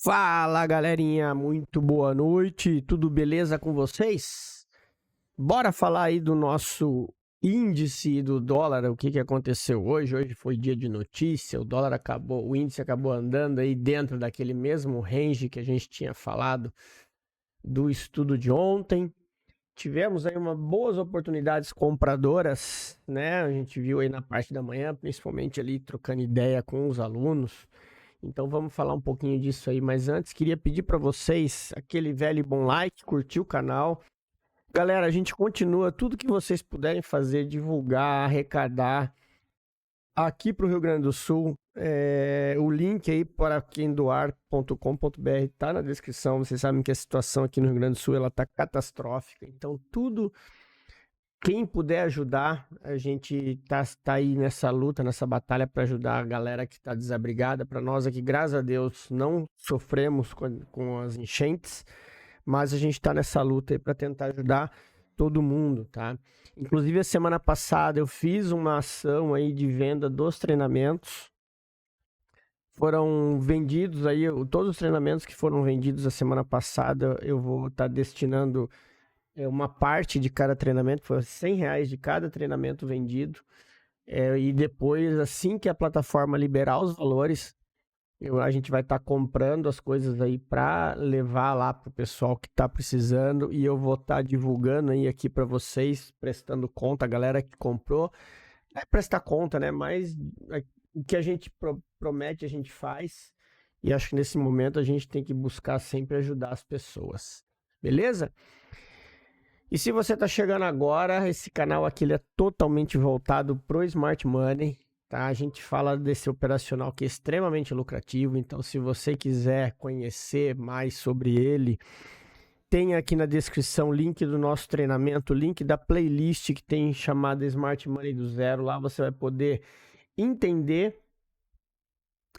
Fala, galerinha, muito boa noite, tudo beleza com vocês? Bora falar aí do nosso índice do dólar, o que aconteceu hoje? Hoje foi dia de notícia, o índice acabou andando aí dentro daquele mesmo range que a gente tinha falado do estudo de ontem. Tivemos aí boas oportunidades compradoras, né? A gente viu aí na parte da manhã, principalmente ali trocando ideia com os alunos. Então vamos falar um pouquinho disso aí, mas antes queria pedir para vocês aquele velho e bom like, curtir o canal. Galera, a gente continua tudo que vocês puderem fazer, divulgar, arrecadar aqui para o Rio Grande do Sul. O link aí para quem doar.com.br está na descrição. Vocês sabem que a situação aqui no Rio Grande do Sul ela está catastrófica. Então tudo quem puder ajudar, a gente tá aí nessa luta, nessa batalha para ajudar a galera que está desabrigada. Para nós aqui, graças a Deus, não sofremos com as enchentes, mas a gente está nessa luta aí para tentar ajudar todo mundo, tá? Inclusive, a semana passada eu fiz uma ação aí de venda dos treinamentos. Foram vendidos aí, todos os treinamentos que foram vendidos a semana passada, eu vou estar destinando uma parte de cada treinamento, foi R$100 de cada treinamento vendido. E depois, assim que a plataforma liberar os valores, a gente vai estar comprando as coisas aí para levar lá para o pessoal que está precisando, e eu vou estar divulgando aí aqui para vocês, prestando conta, a galera que comprou, prestar conta, né? Mas o que a gente promete, a gente faz, e acho que nesse momento a gente tem que buscar sempre ajudar as pessoas, beleza? E se você está chegando agora, esse canal aqui ele é totalmente voltado pro Smart Money, tá? A gente fala desse operacional que é extremamente lucrativo, então se você quiser conhecer mais sobre ele, tem aqui na descrição o link do nosso treinamento, o link da playlist que tem chamada Smart Money do Zero. Lá você vai poder entender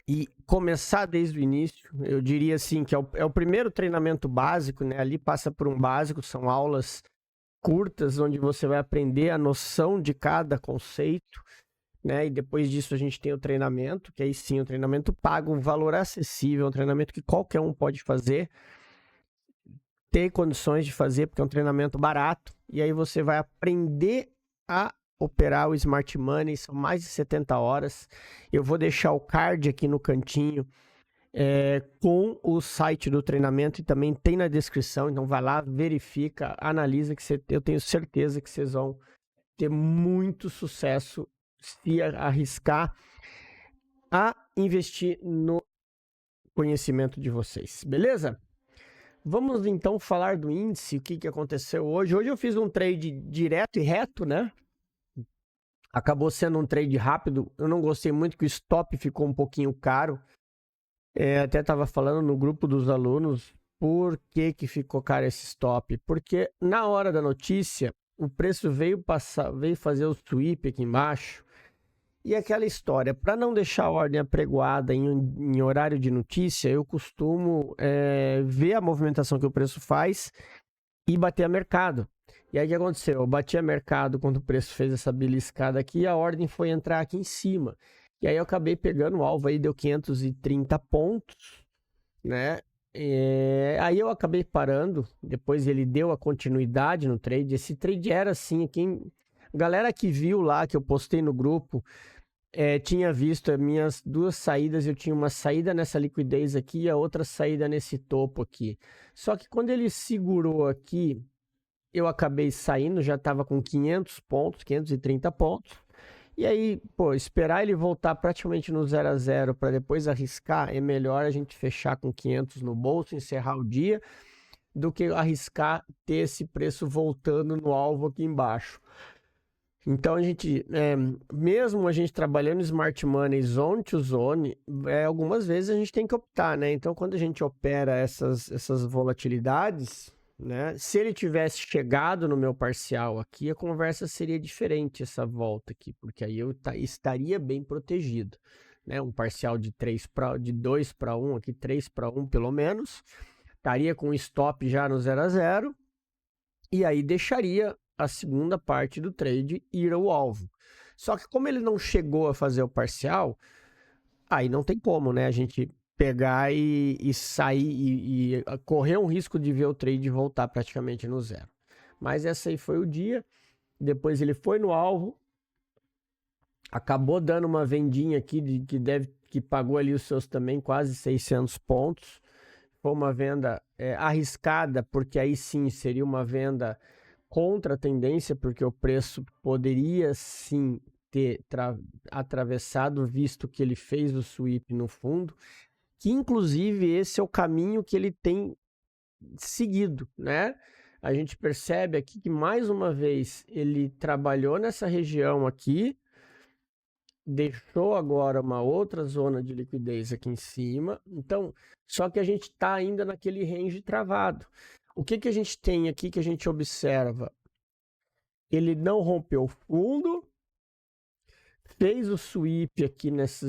e começar desde o início. Eu diria assim que é o primeiro treinamento básico, né? Ali passa por um básico, são aulas curtas, onde você vai aprender a noção de cada conceito, né? E depois disso a gente tem o treinamento, que aí sim, o treinamento paga um valor acessível, um treinamento que qualquer um pode fazer, ter condições de fazer, porque é um treinamento barato, e aí você vai aprender a operar o Smart Money, são mais de 70 horas. Eu vou deixar o card aqui no cantinho, com o site do treinamento, e também tem na descrição, então vai lá, verifica, analisa, que eu tenho certeza que vocês vão ter muito sucesso se arriscar a investir no conhecimento de vocês, beleza? Vamos então falar do índice, o que aconteceu hoje. Hoje eu fiz um trade direto e reto, né? Acabou sendo um trade rápido, eu não gostei muito que o stop ficou um pouquinho caro. Até estava falando no grupo dos alunos por que ficou caro esse stop. Porque na hora da notícia, o preço veio fazer o sweep aqui embaixo. E aquela história, para não deixar a ordem apregoada em horário de notícia, eu costumo ver a movimentação que o preço faz e bater a mercado. E aí o que aconteceu? Eu bati a mercado quando o preço fez essa beliscada aqui, e a ordem foi entrar aqui em cima. E aí eu acabei pegando o alvo aí, deu 530 pontos, né? Aí eu acabei parando, depois ele deu a continuidade no trade. Esse trade era assim, galera que viu lá, que eu postei no grupo, tinha visto as minhas duas saídas. Eu tinha uma saída nessa liquidez aqui e a outra saída nesse topo aqui. Só que quando ele segurou aqui, eu acabei saindo, já estava com 500 pontos, 530 pontos. E aí, esperar ele voltar praticamente no 0 a 0 para depois arriscar, é melhor a gente fechar com 500 no bolso, encerrar o dia, do que arriscar ter esse preço voltando no alvo aqui embaixo. Então, mesmo a gente trabalhando Smart Money Zone to Zone, algumas vezes a gente tem que optar, né? Então, quando a gente opera essas volatilidades, né? Se ele tivesse chegado no meu parcial aqui, a conversa seria diferente, essa volta aqui, porque aí eu estaria bem protegido, né? Um parcial de 2 para 1 aqui, 3 para 1 pelo menos, estaria com stop já no 0 a 0, e aí deixaria a segunda parte do trade ir ao alvo. Só que como ele não chegou a fazer o parcial, aí não tem como, né? A gente pegar e sair e correr um risco de ver o trade voltar praticamente no zero. Mas esse aí foi o dia. Depois ele foi no alvo, acabou dando uma vendinha aqui que pagou ali os seus também quase 600 pontos. Foi uma venda arriscada, porque aí sim seria uma venda contra a tendência, porque o preço poderia sim ter atravessado, visto que ele fez o sweep no fundo, que inclusive esse é o caminho que ele tem seguido, né? A gente percebe aqui que mais uma vez ele trabalhou nessa região aqui, deixou agora uma outra zona de liquidez aqui em cima, então, só que a gente está ainda naquele range travado. O que a gente tem aqui que a gente observa? Ele não rompeu o fundo, fez o sweep aqui nesse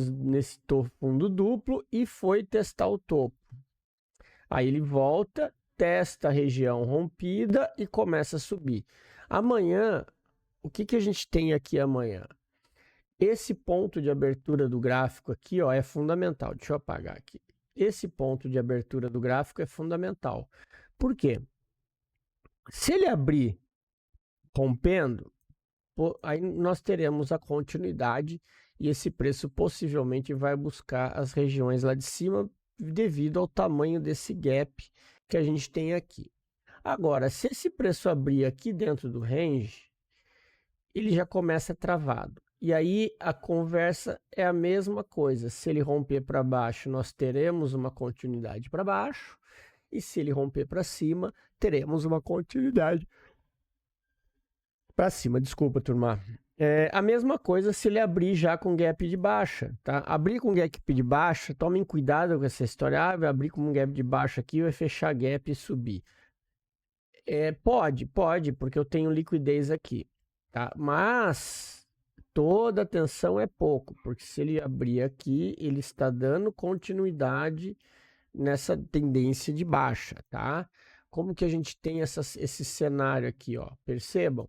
fundo duplo e foi testar o topo. Aí ele volta, testa a região rompida e começa a subir. Amanhã, o que a gente tem aqui amanhã? Esse ponto de abertura do gráfico aqui, ó, é fundamental. Deixa eu apagar aqui. Esse ponto de abertura do gráfico é fundamental. Por quê? Se ele abrir rompendo, aí nós teremos a continuidade e esse preço possivelmente vai buscar as regiões lá de cima devido ao tamanho desse gap que a gente tem aqui. Agora, se esse preço abrir aqui dentro do range, ele já começa travado. E aí a conversa é a mesma coisa. Se ele romper para baixo, nós teremos uma continuidade para baixo. E se ele romper para cima, teremos uma continuidade para cima. Desculpa, turma. A mesma coisa se ele abrir já com gap de baixa, tá? Abrir com gap de baixa, tomem cuidado com essa história. Vai abrir com um gap de baixa aqui, vai fechar gap e subir. Pode, porque eu tenho liquidez aqui, tá? Mas toda atenção é pouco, porque se ele abrir aqui, ele está dando continuidade nessa tendência de baixa, tá? Como que a gente tem esse cenário aqui, ó? Percebam?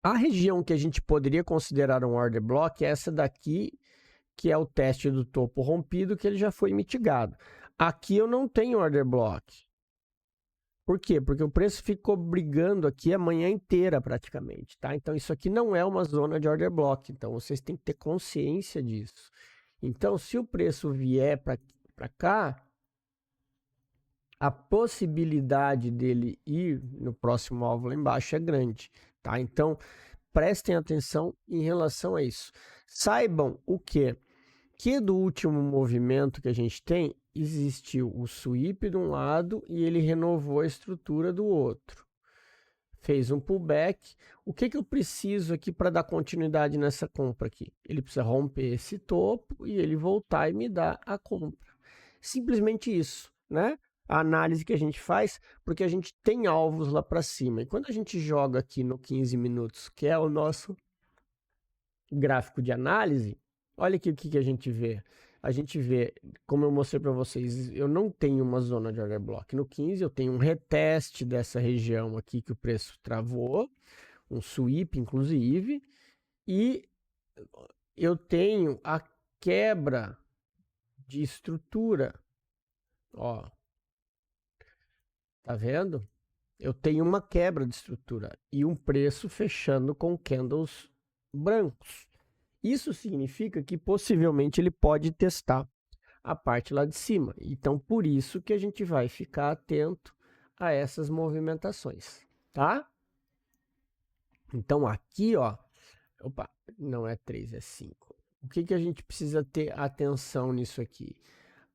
A região que a gente poderia considerar um order block é essa daqui, que é o teste do topo rompido, que ele já foi mitigado. Aqui eu não tenho order block. Por quê? Porque o preço ficou brigando aqui a manhã inteira praticamente, tá? Então isso aqui não é uma zona de order block, então vocês têm que ter consciência disso. Então se o preço vier para cá, a possibilidade dele ir no próximo alvo lá embaixo é grande, tá? Então prestem atenção em relação a isso. Saibam o quê? Que do último movimento que a gente tem, existiu o sweep de um lado e ele renovou a estrutura do outro. Fez um pullback. O que eu preciso aqui para dar continuidade nessa compra aqui? Ele precisa romper esse topo e ele voltar e me dar a compra. Simplesmente isso, né? A análise que a gente faz, porque a gente tem alvos lá para cima. E quando a gente joga aqui no 15 minutos, que é o nosso gráfico de análise, olha aqui o que a gente vê. A gente vê, como eu mostrei para vocês, eu não tenho uma zona de order block. No 15 eu tenho um reteste dessa região aqui que o preço travou, um sweep inclusive, e eu tenho a quebra de estrutura. Ó, tá vendo? Eu tenho uma quebra de estrutura e um preço fechando com candles brancos. Isso significa que possivelmente ele pode testar a parte lá de cima. Então, por isso que a gente vai ficar atento a essas movimentações, tá? Então, aqui, ó, opa, não é 3, é 5. O que a gente precisa ter atenção nisso aqui?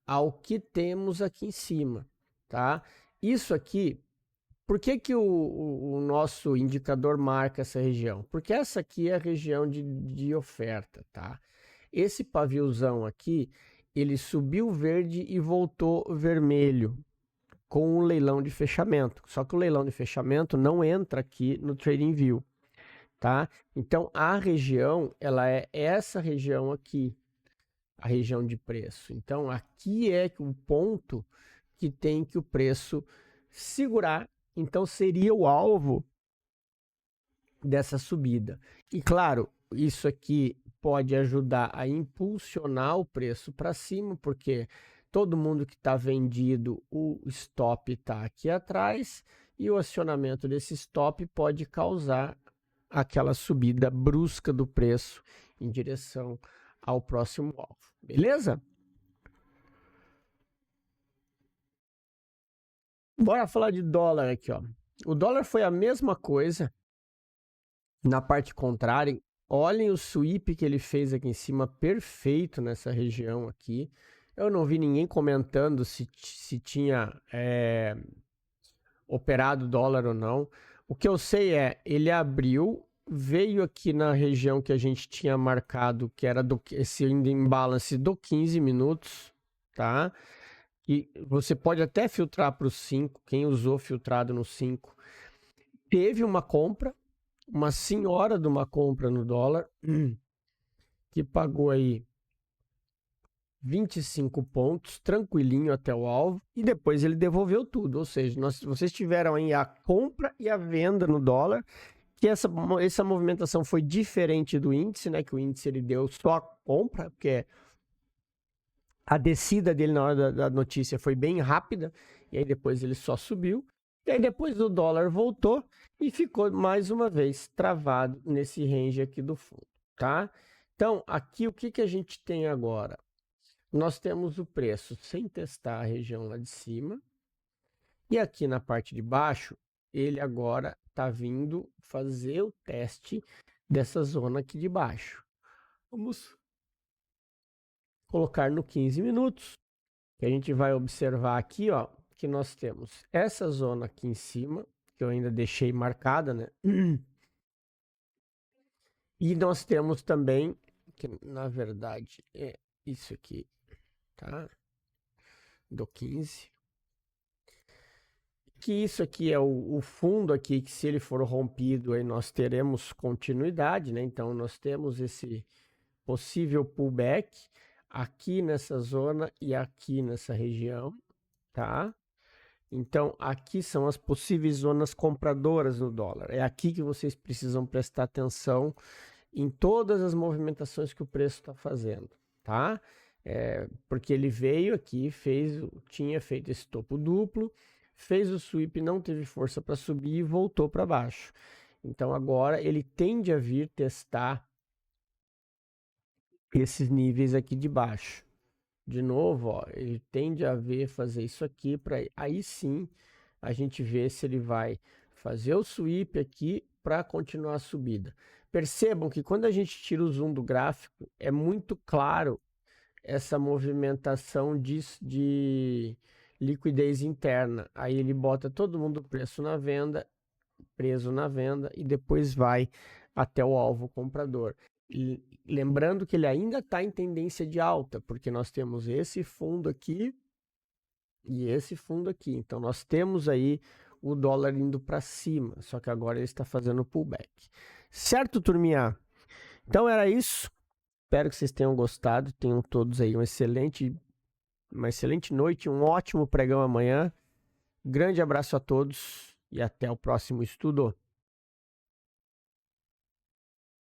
Ao que temos aqui em cima, tá? Isso aqui, por que o nosso indicador marca essa região? Porque essa aqui é a região de oferta, tá? Esse paviozão aqui, ele subiu verde e voltou vermelho com o leilão de fechamento. Só que o leilão de fechamento não entra aqui no TradingView, tá? Então, a região, ela é essa região aqui, a região de preço. Então, aqui é o ponto que tem que o preço segurar. Então, seria o alvo dessa subida. E, claro, isso aqui pode ajudar a impulsionar o preço para cima, porque todo mundo que está vendido, o stop está aqui atrás, e o acionamento desse stop pode causar aquela subida brusca do preço em direção ao próximo alvo. Beleza? Bora falar de dólar aqui, ó. O dólar foi a mesma coisa na parte contrária. Olhem o sweep que ele fez aqui em cima, perfeito nessa região aqui. Eu não vi ninguém comentando se tinha operado dólar ou não. O que eu sei é, ele abriu, veio aqui na região que a gente tinha marcado, que era esse imbalance do 15 minutos, tá? E você pode até filtrar para o 5, quem usou filtrado no 5. Teve uma compra, uma senhora de uma compra no dólar, que pagou aí 25 pontos, tranquilinho até o alvo, e depois ele devolveu tudo. Ou seja, vocês tiveram aí a compra e a venda no dólar, que essa movimentação foi diferente do índice, né? Que o índice ele deu só a compra, porque a descida dele na hora da notícia foi bem rápida, e aí depois ele só subiu. E aí depois o dólar voltou e ficou mais uma vez travado nesse range aqui do fundo, tá? Então, aqui o que a gente tem agora? Nós temos o preço sem testar a região lá de cima. E aqui na parte de baixo, ele agora está vindo fazer o teste dessa zona aqui de baixo. Vamos colocar no 15 minutos. Que a gente vai observar aqui, ó, que nós temos essa zona aqui em cima, que eu ainda deixei marcada, né? E nós temos também, que na verdade é isso aqui, tá? Do 15. Que isso aqui é o fundo aqui, que se ele for rompido, aí nós teremos continuidade, né? Então, nós temos esse possível pullback aqui nessa zona e aqui nessa região, tá? Então, aqui são as possíveis zonas compradoras no dólar. É aqui que vocês precisam prestar atenção em todas as movimentações que o preço está fazendo, tá? Porque ele veio aqui, tinha feito esse topo duplo, fez o sweep, não teve força para subir e voltou para baixo. Então, agora ele tende a vir testar esses níveis aqui de baixo. De novo, ó, ele tende a fazer isso aqui, para aí sim a gente vê se ele vai fazer o sweep aqui para continuar a subida. Percebam que quando a gente tira o zoom do gráfico, é muito claro essa movimentação de liquidez interna. Aí ele bota todo mundo preso na venda e depois vai até o alvo comprador. E lembrando que ele ainda está em tendência de alta, porque nós temos esse fundo aqui e esse fundo aqui. Então, nós temos aí o dólar indo para cima, só que agora ele está fazendo pullback. Certo, turminha? Então, era isso. Espero que vocês tenham gostado. Tenham todos aí uma excelente noite, um ótimo pregão amanhã. Grande abraço a todos e até o próximo estudo.